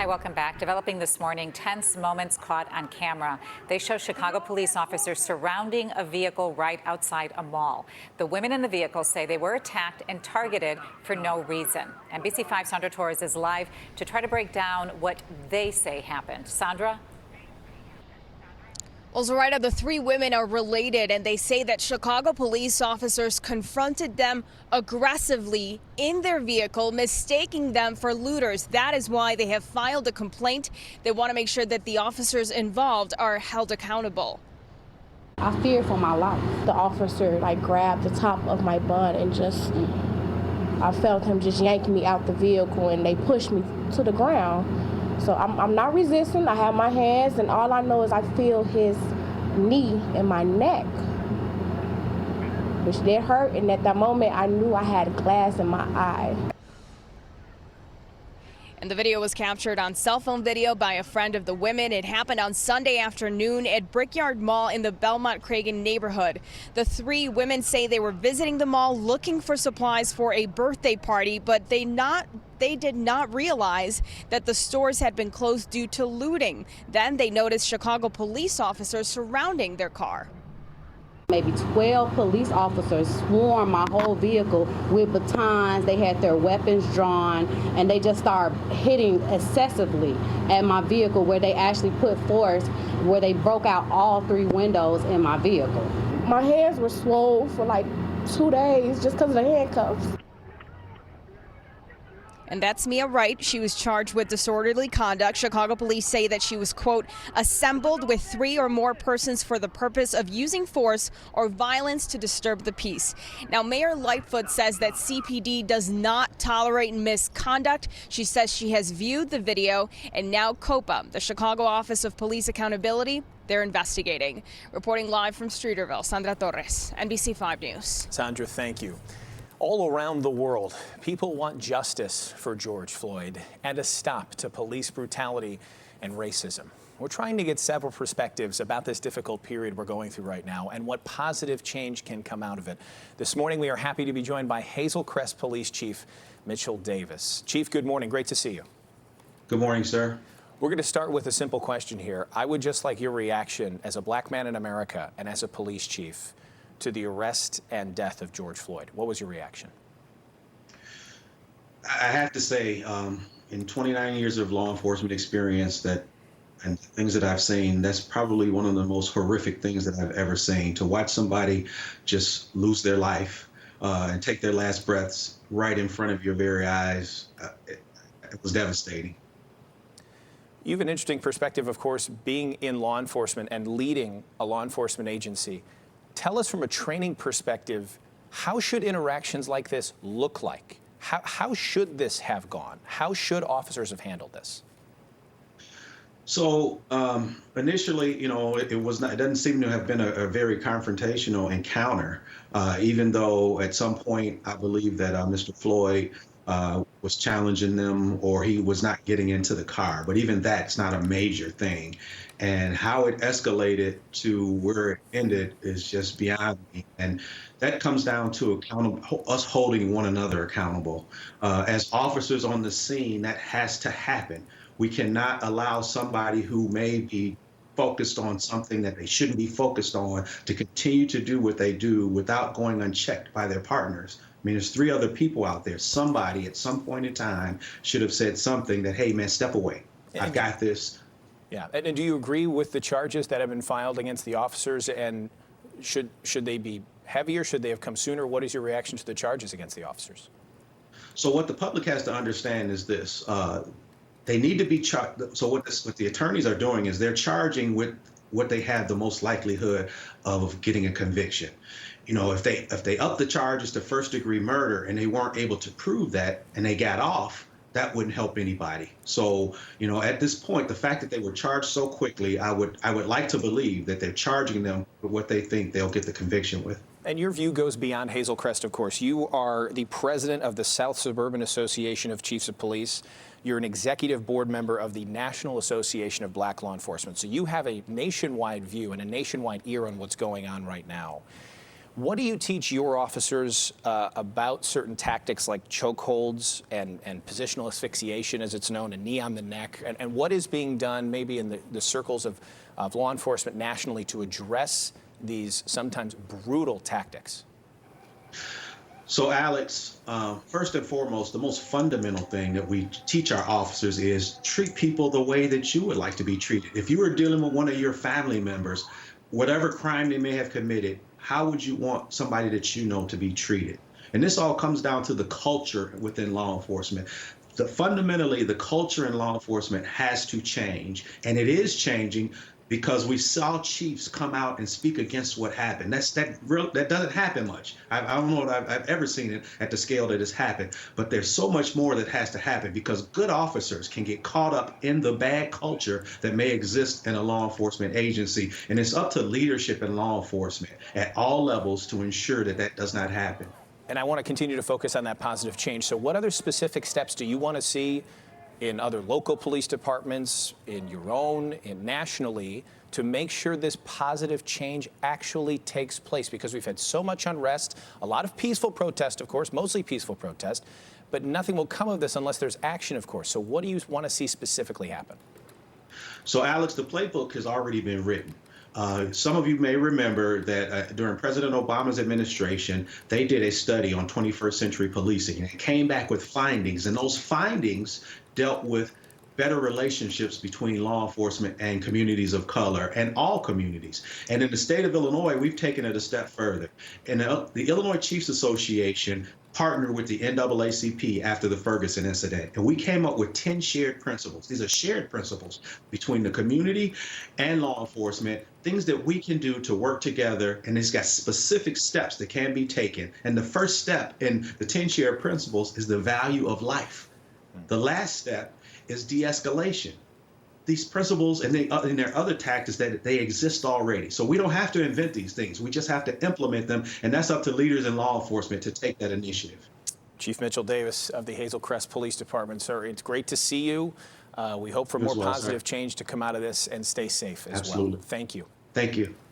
Hi, welcome back. Developing this morning, tense moments caught on camera. They show Chicago police officers surrounding a vehicle right outside a mall. The women in the vehicle say they were attacked and targeted for no reason. NBC5's Sandra Torres is live to try to break down what they say happened. Sandra? Well, Zoraida, the three women are related, and they say that Chicago police officers confronted them aggressively in their vehicle, mistaking them for looters. That is why they have filed a complaint. They want to make sure that the officers involved are held accountable. I feared for my life. The officer grabbed the top of my bun and I felt him just yanking me out the vehicle, and they pushed me to the ground. So I'm not resisting. I have my hands, and all I know is I feel his knee in my neck, which did hurt. And at that moment, I knew I had glass in my eye. And the video was captured on cell phone video by a friend of the women. It happened on Sunday afternoon at Brickyard Mall in the Belmont-Cragen neighborhood. The three women say they were visiting the mall looking for supplies for a birthday party, but they did not realize that the stores had been closed due to looting. Then they noticed Chicago police officers surrounding their car. Maybe 12 police officers swarmed my whole vehicle with batons. They had their weapons drawn, and they just started hitting excessively at my vehicle, where they actually put force, where they broke out all three windows in my vehicle. My hands were swollen for 2 days just because of the handcuffs. And that's Mia Wright. She was charged with disorderly conduct. Chicago police say that she was, quote, assembled with 3 or more persons for the purpose of using force or violence to disturb the peace. Now, Mayor Lightfoot says that CPD does not tolerate misconduct. She says she has viewed the video, and now COPA, the Chicago Office of Police Accountability, they're investigating. Reporting live from Streeterville, Sandra Torres, NBC5 News. Sandra, thank you. All around the world, people want justice for George Floyd and a stop to police brutality and racism. We're trying to get several perspectives about this difficult period we're going through right now and what positive change can come out of it. This morning, we are happy to be joined by Hazel Crest Police Chief Mitchell Davis. Chief, good morning. Great to see you. Good morning, sir. We're going to start with a simple question here. I would just like your reaction as a black man in America and as a police chief to the arrest and death of George Floyd. What was your reaction? I have to say, in 29 years of law enforcement experience and things that I've seen, that's probably one of the most horrific things that I've ever seen. To watch somebody just lose their life and take their last breaths right in front of your very eyes, it was devastating. You have an interesting perspective, of course, being in law enforcement and leading a law enforcement agency. Tell us from a training perspective, how should interactions like this look like? How should this have gone? How should officers have handled this? So initially, it doesn't seem to have been a very confrontational encounter, even though at some point I believe that Mr. Floyd was challenging them, or he was not getting into the car. But even that's not a major thing. And how it escalated to where it ended is just beyond me. And that comes down to us holding one another accountable. As officers on the scene, that has to happen. We cannot allow somebody who may be focused on something that they shouldn't be focused on to continue to do what they do without going unchecked by their partners. I mean, there's 3 other people out there. Somebody at some point in time should have said something that, hey, man, step away. I've got this. Yeah. And do you agree with the charges that have been filed against the officers? And should they be heavier? Should they have come sooner? What is your reaction to the charges against the officers? So what the public has to understand is this. They need to be charged. So what the attorneys are doing is they're charging with what they have the most likelihood of getting a conviction. If they up the charges to first-degree murder and they weren't able to prove that and they got off, that wouldn't help anybody. So, at this point, the fact that they were charged so quickly, I would like to believe that they're charging them with what they think they'll get the conviction with. And your view goes beyond Hazel Crest, of course. You are the president of the South Suburban Association of Chiefs of Police. You're an executive board member of the National Association of Black Law Enforcement. So you have a nationwide view and a nationwide ear on what's going on right now. What do you teach your officers about certain tactics like chokeholds and positional asphyxiation, as it's known, a knee on the neck, and what is being done maybe in the circles of law enforcement nationally to address these sometimes brutal tactics? So, Alex, first and foremost, the most fundamental thing that we teach our officers is treat people the way that you would like to be treated. If you were dealing with one of your family members, whatever crime they may have committed, how would you want somebody that you know to be treated? And this all comes down to the culture within law enforcement. Fundamentally, the culture in law enforcement has to change, and it is changing because we saw chiefs come out and speak against what happened. That doesn't happen much. I don't know that I've ever seen it at the scale that has happened, but there's so much more that has to happen because good officers can get caught up in the bad culture that may exist in a law enforcement agency. And it's up to leadership in law enforcement at all levels to ensure that that does not happen. And I want to continue to focus on that positive change. So what other specific steps do you want to see in other local police departments, in your own, and nationally, to make sure this positive change actually takes place? Because we've had so much unrest, a lot of peaceful protest, of course, mostly peaceful protest, but nothing will come of this unless there's action, of course. So what do you want to see specifically happen? So, Alex, the playbook has already been written. Some of you may remember that during President Obama's administration, they did a study on 21st century policing, and it came back with findings, and those findings dealt with better relationships between law enforcement and communities of color and all communities. And in the state of Illinois, we've taken it a step further. And the Illinois Chiefs Association partnered with the NAACP after the Ferguson incident. And we came up with 10 shared principles. These are shared principles between the community and law enforcement, things that we can do to work together. And it's got specific steps that can be taken. And the first step in the 10 shared principles is the value of life. The last step is de-escalation. These principles and their other tactics that they exist already. So we don't have to invent these things. We just have to implement them. And that's up to leaders in law enforcement to take that initiative. Chief Mitchell Davis of the Hazel Crest Police Department, sir, it's great to see you. We hope for more positive change to come out of this, and stay safe as well. Thank you. Thank you.